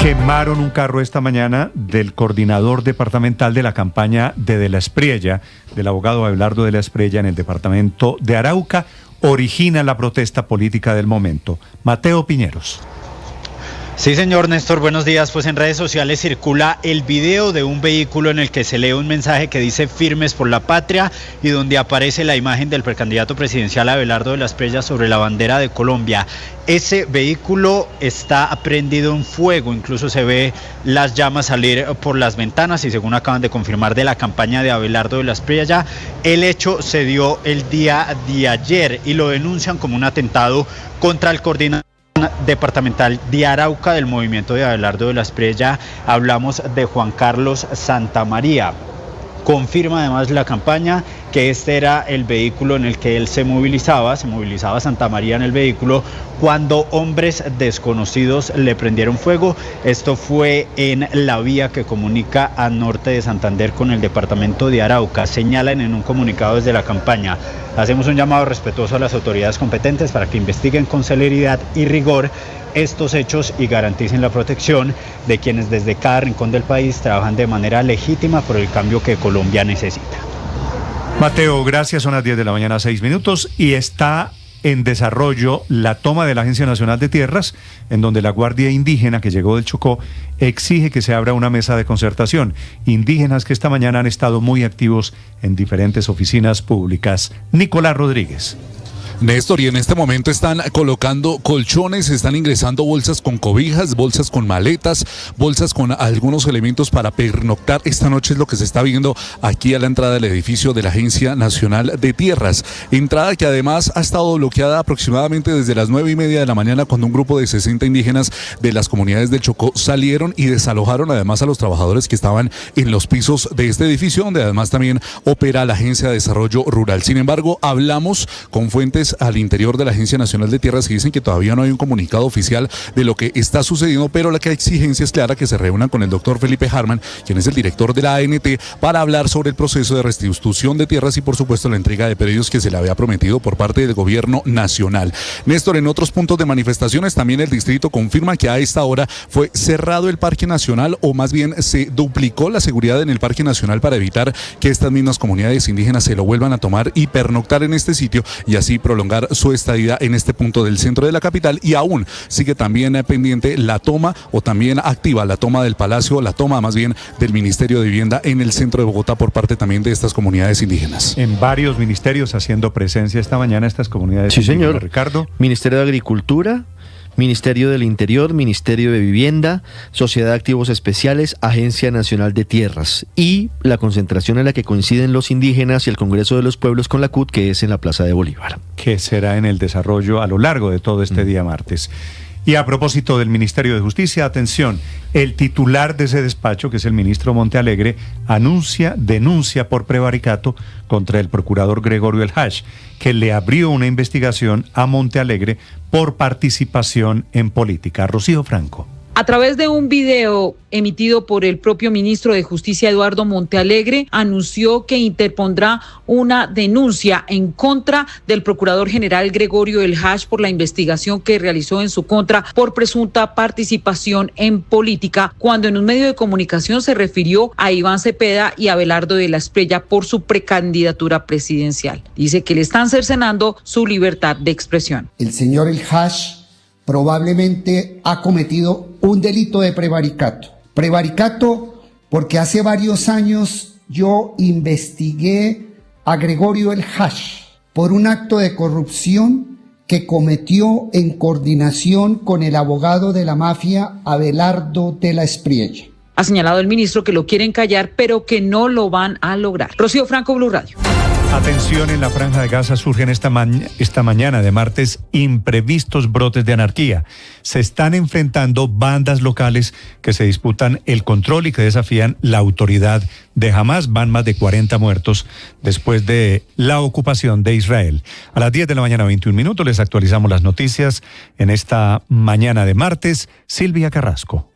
Quemaron un carro esta mañana del coordinador departamental de la campaña de la Espriella, del abogado Abelardo de la Espriella en el departamento de Arauca. Origina la protesta política del momento. Mateo Piñeros. Sí, señor Néstor, buenos días. Pues en redes sociales circula el video de un vehículo en el que se lee un mensaje que dice "Firmes por la Patria" y donde aparece la imagen del precandidato presidencial Abelardo de la Espriella sobre la bandera de Colombia. Ese vehículo está prendido en fuego, incluso se ve las llamas salir por las ventanas y según acaban de confirmar de la campaña de Abelardo de la Espriella, el hecho se dio el día de ayer y lo denuncian como un atentado contra el coordinador departamental de Arauca del movimiento de Abelardo de la Espriella. Hablamos de Juan Carlos Santamaría. Confirma además la campaña que este era el vehículo en el que él se movilizaba Santamaría en el vehículo cuando hombres desconocidos le prendieron fuego. Esto fue en la vía que comunica a norte de Santander con el departamento de Arauca. Señalan en un comunicado desde la campaña: hacemos un llamado respetuoso a las autoridades competentes para que investiguen con celeridad y rigor estos hechos y garanticen la protección de quienes desde cada rincón del país trabajan de manera legítima por el cambio que Colombia necesita. Mateo, gracias. Son las 10 de la mañana, 6 minutos, y está en desarrollo la toma de la Agencia Nacional de Tierras, en donde la Guardia Indígena que llegó del Chocó exige que se abra una mesa de concertación. Indígenas que esta mañana han estado muy activos en diferentes oficinas públicas. Nicolás Rodríguez. Néstor, y en este momento están colocando colchones, están ingresando bolsas con cobijas, bolsas con maletas, bolsas con algunos elementos para pernoctar. Esta noche es lo que se está viendo aquí a la entrada del edificio de la Agencia Nacional de Tierras. Entrada que además ha estado bloqueada aproximadamente desde las 9:30 de la mañana, cuando un grupo de 60 indígenas de las comunidades del Chocó salieron y desalojaron además a los trabajadores que estaban en los pisos de este edificio, donde además también opera la Agencia de Desarrollo Rural. Sin embargo, hablamos con fuentes al interior de la Agencia Nacional de Tierras que dicen que todavía no hay un comunicado oficial de lo que está sucediendo, pero la exigencia es clara: que se reúnan con el doctor Felipe Harman, quien es el director de la ANT, para hablar sobre el proceso de restitución de tierras y por supuesto la entrega de predios que se le había prometido por parte del gobierno nacional. Néstor, en otros puntos de manifestaciones también el distrito confirma que a esta hora fue cerrado el Parque Nacional, o más bien se duplicó la seguridad en el Parque Nacional para evitar que estas mismas comunidades indígenas se lo vuelvan a tomar y pernoctar en este sitio y así prolongar su estadía en este punto del centro de la capital. Y aún sigue también pendiente la toma, o también activa la toma del Palacio, la toma más bien del Ministerio de Vivienda en el centro de Bogotá por parte también de estas comunidades indígenas. En varios ministerios haciendo presencia esta mañana estas comunidades indígenas. Sí, señor. Ricardo. Ministerio de Agricultura, Ministerio del Interior, Ministerio de Vivienda, Sociedad de Activos Especiales, Agencia Nacional de Tierras, y la concentración en la que coinciden los indígenas y el Congreso de los Pueblos con la CUT, que es en la Plaza de Bolívar. Que será en el desarrollo a lo largo de todo este día martes. Y a propósito del Ministerio de Justicia, atención, el titular de ese despacho, que es el ministro Montealegre, denuncia por prevaricato contra el procurador Gregorio El Hash, que le abrió una investigación a Montealegre por participación en política. Rocío Franco. A través de un video emitido por el propio ministro de Justicia, Eduardo Montealegre, anunció que interpondrá una denuncia en contra del procurador general Gregorio El Hash por la investigación que realizó en su contra por presunta participación en política, cuando en un medio de comunicación se refirió a Iván Cepeda y Abelardo de la Espriella por su precandidatura presidencial. Dice que le están cercenando su libertad de expresión. El señor El Hash probablemente ha cometido un delito de prevaricato. Prevaricato porque hace varios años yo investigué a Gregorio El Hash por un acto de corrupción que cometió en coordinación con el abogado de la mafia Abelardo de la Espriella. Ha señalado el ministro que lo quieren callar, pero que no lo van a lograr. Rocío Franco, Blue Radio. Atención, en la Franja de Gaza surgen esta mañana de martes imprevistos brotes de anarquía. Se están enfrentando bandas locales que se disputan el control y que desafían la autoridad de Hamás. Van más de 40 muertos después de la ocupación de Israel. A las 10 de la mañana, 21 minutos, les actualizamos las noticias en esta mañana de martes. Silvia Carrasco.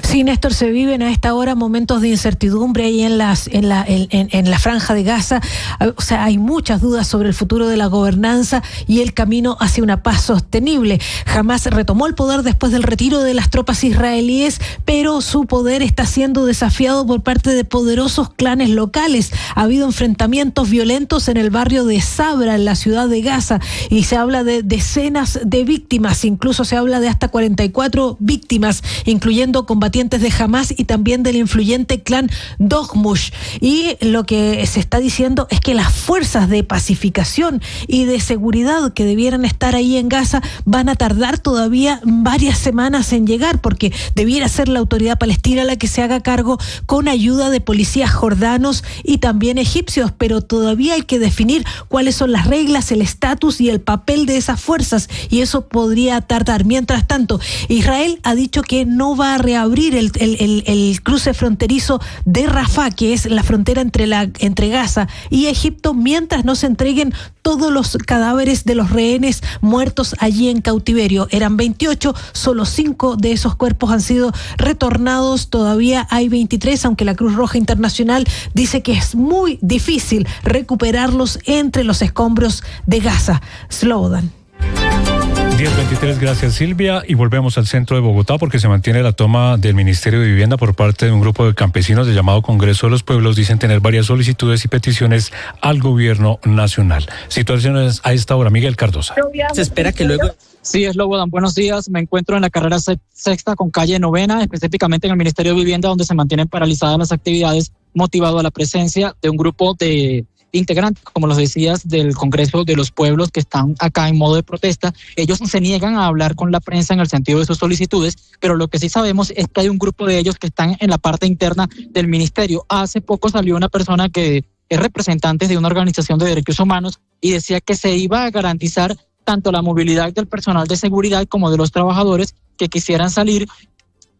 Sí, Néstor, se viven a esta hora momentos de incertidumbre ahí en la franja de Gaza. O sea, hay muchas dudas sobre el futuro de la gobernanza y el camino hacia una paz sostenible. Hamás retomó el poder después del retiro de las tropas israelíes, pero su poder está siendo desafiado por parte de poderosos clanes locales. Ha habido enfrentamientos violentos en el barrio de Sabra, en la ciudad de Gaza, y se habla de decenas de víctimas, incluso se habla de hasta 44 víctimas, incluyendo combatientes de Hamás y también del influyente clan Doqmush. Y lo que se está diciendo es que las fuerzas de pacificación y de seguridad que debieran estar ahí en Gaza van a tardar todavía varias semanas en llegar, porque debiera ser la autoridad palestina la que se haga cargo con ayuda de policías jordanos y también egipcios, pero todavía hay que definir cuáles son las reglas, el estatus y el papel de esas fuerzas, y eso podría tardar. Mientras tanto, Israel ha dicho que no va a reabrir el cruce fronterizo de Rafah, que es la frontera entre Gaza y Egipto, mientras no se entreguen todos los cadáveres de los rehenes muertos allí en cautiverio. Eran 28, solo 5 de esos cuerpos han sido retornados, todavía hay 23, aunque la Cruz Roja Internacional dice que es muy difícil recuperarlos entre los escombros de Gaza. Slobodan. 10:23, gracias Silvia, y volvemos al centro de Bogotá porque se mantiene la toma del Ministerio de Vivienda por parte de un grupo de campesinos del llamado Congreso de los Pueblos. Dicen tener varias solicitudes y peticiones al gobierno nacional. Situaciones a esta hora, Miguel Cardosa. Se espera que luego... Sí, es Slobodan, buenos días. Me encuentro en la carrera sexta con calle Novena, específicamente en el Ministerio de Vivienda, donde se mantienen paralizadas las actividades motivado a la presencia de un grupo de integrantes, como los decías, del Congreso de los Pueblos que están acá en modo de protesta. Ellos se niegan a hablar con la prensa en el sentido de sus solicitudes, pero lo que sí sabemos es que hay un grupo de ellos que están en la parte interna del ministerio. Hace poco salió una persona que es representante de una organización de derechos humanos y decía que se iba a garantizar tanto la movilidad del personal de seguridad como de los trabajadores que quisieran salir,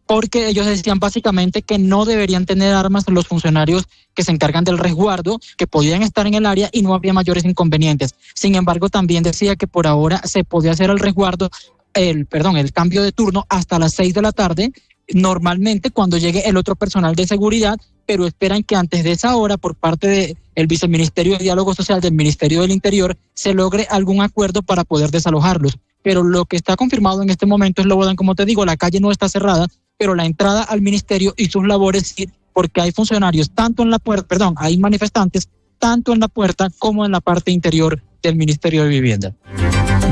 porque ellos decían básicamente que no deberían tener armas los funcionarios que se encargan del resguardo, que podían estar en el área y no habría mayores inconvenientes. Sin embargo, también decía que por ahora se podía hacer el resguardo, el cambio de turno hasta las 6 de la tarde, normalmente cuando llegue el otro personal de seguridad, pero esperan que antes de esa hora, por parte del Viceministerio de Diálogo Social del Ministerio del Interior, se logre algún acuerdo para poder desalojarlos. Pero lo que está confirmado en este momento es, Slobodan, como te digo, la calle no está cerrada, pero la entrada al ministerio y sus labores sí, porque hay funcionarios tanto en la puerta, hay manifestantes tanto en la puerta como en la parte interior del Ministerio de Vivienda.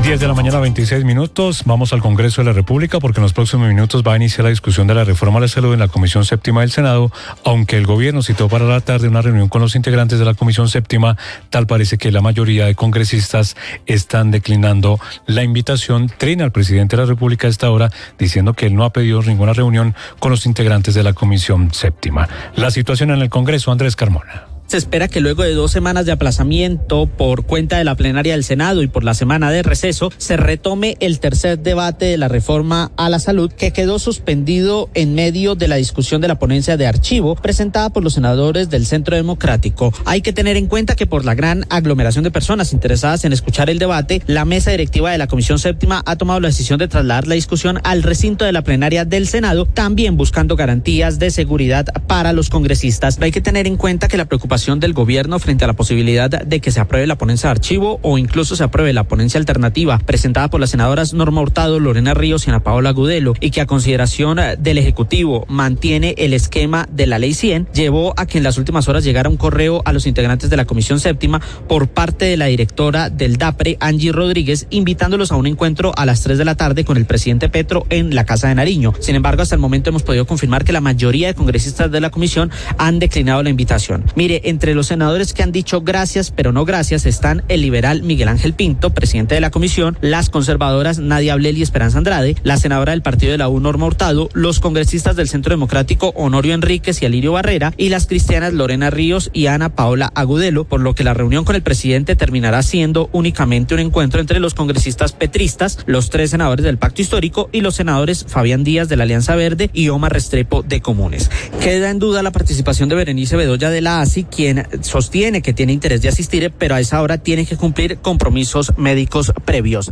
10 de la mañana, 26 minutos. Vamos al Congreso de la República porque en los próximos minutos va a iniciar la discusión de la reforma a la salud en la Comisión Séptima del Senado, aunque el gobierno citó para la tarde una reunión con los integrantes de la Comisión Séptima. Tal parece que la mayoría de congresistas están declinando la invitación. Trina al presidente de la República a esta hora diciendo que él no ha pedido ninguna reunión con los integrantes de la Comisión Séptima. La situación en el Congreso, Andrés Carmona. Se espera que luego de 2 semanas de aplazamiento por cuenta de la plenaria del Senado y por la semana de receso, se retome el tercer debate de la reforma a la salud, que quedó suspendido en medio de la discusión de la ponencia de archivo presentada por los senadores del Centro Democrático. Hay que tener en cuenta que por la gran aglomeración de personas interesadas en escuchar el debate, la mesa directiva de la Comisión Séptima ha tomado la decisión de trasladar la discusión al recinto de la plenaria del Senado, también buscando garantías de seguridad para los congresistas. Hay que tener en cuenta que la preocupación del gobierno frente a la posibilidad de que se apruebe la ponencia de archivo o incluso se apruebe la ponencia alternativa presentada por las senadoras Norma Hurtado, Lorena Ríos y Ana Paola Agudelo, y que a consideración del Ejecutivo mantiene el esquema de la Ley 100, llevó a que en las últimas horas llegara un correo a los integrantes de la Comisión Séptima por parte de la directora del DAPRE, Angie Rodríguez, invitándolos a un encuentro a las 3 de la tarde con el presidente Petro en la Casa de Nariño. Sin embargo, hasta el momento hemos podido confirmar que la mayoría de congresistas de la comisión han declinado la invitación. Mire, entre los senadores que han dicho gracias pero no gracias están el liberal Miguel Ángel Pinto, presidente de la comisión, las conservadoras Nadia Ablel y Esperanza Andrade, la senadora del partido de la U Norma Hurtado, los congresistas del Centro Democrático Honorio Enríquez y Alirio Barrera y las cristianas Lorena Ríos y Ana Paola Agudelo, por lo que la reunión con el presidente terminará siendo únicamente un encuentro entre los congresistas petristas, los 3 senadores del Pacto Histórico y los senadores Fabián Díaz de la Alianza Verde y Omar Restrepo de Comunes. Queda en duda la participación de Berenice Bedoya de la ASI, quien sostiene que tiene interés de asistir, pero a esa hora tiene que cumplir compromisos médicos previos.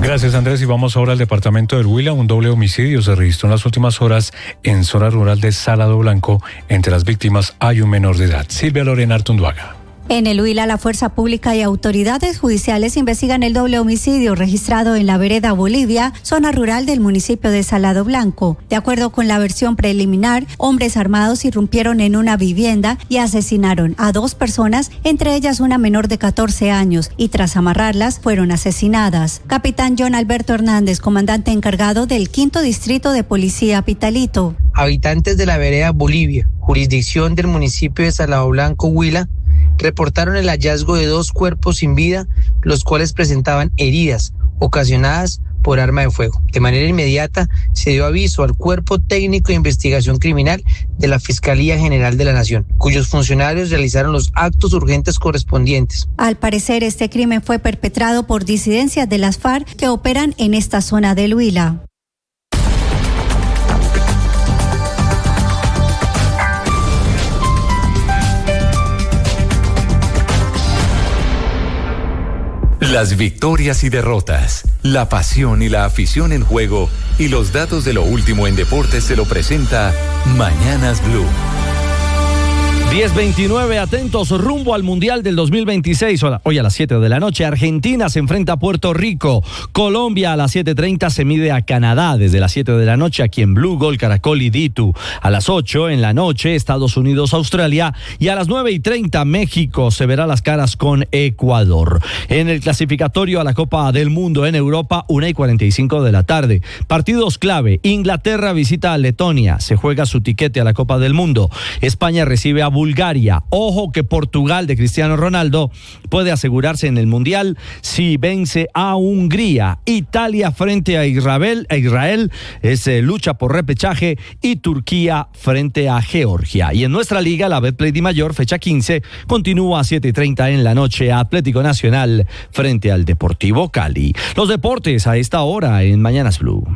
Gracias, Andrés. Y vamos ahora al departamento del Huila. Un doble homicidio se registró en las últimas horas en zona rural de Salado Blanco. Entre las víctimas hay un menor de edad. Silvia Lorena Artunduaga. En el Huila, la fuerza pública y autoridades judiciales investigan el doble homicidio registrado en la vereda Bolivia, zona rural del municipio de Salado Blanco. De acuerdo con la versión preliminar, hombres armados irrumpieron en una vivienda y asesinaron a 2 personas, entre ellas una menor de 14 años, y tras amarrarlas fueron asesinadas. Capitán John Alberto Hernández, comandante encargado del 5º Distrito de Policía Pitalito. Habitantes de la vereda Bolivia, jurisdicción del municipio de Salado Blanco, Huila, reportaron el hallazgo de 2 cuerpos sin vida, los cuales presentaban heridas ocasionadas por arma de fuego. De manera inmediata se dio aviso al Cuerpo Técnico de Investigación Criminal de la Fiscalía General de la Nación, cuyos funcionarios realizaron los actos urgentes correspondientes. Al parecer, este crimen fue perpetrado por disidencias de las FARC que operan en esta zona del Huila. Las victorias y derrotas, la pasión y la afición en juego y los datos de lo último en deportes se lo presenta Mañanas Blue. 10:29, atentos, rumbo al Mundial del 2026. Hoy a las 7 de la noche, Argentina se enfrenta a Puerto Rico. Colombia a las 7:30 se mide a Canadá. Desde las 7 de la noche aquí en Blue, Gol Caracol y Ditu. A las 8 en la noche, Estados Unidos, Australia. Y a las 9:30, México se verá las caras con Ecuador. En el clasificatorio a la Copa del Mundo en Europa, 1:45 de la tarde. Partidos clave. Inglaterra visita a Letonia. Se juega su tiquete a la Copa del Mundo. España recibe a Bulgaria. Ojo que Portugal de Cristiano Ronaldo puede asegurarse en el Mundial si vence a Hungría. Italia frente a Israel es lucha por repechaje, y Turquía frente a Georgia. Y en nuestra liga, la Betplay Dimayor, fecha 15, continúa a 7:30 en la noche. Atlético Nacional frente al Deportivo Cali. Los deportes a esta hora en Mañanas Blue.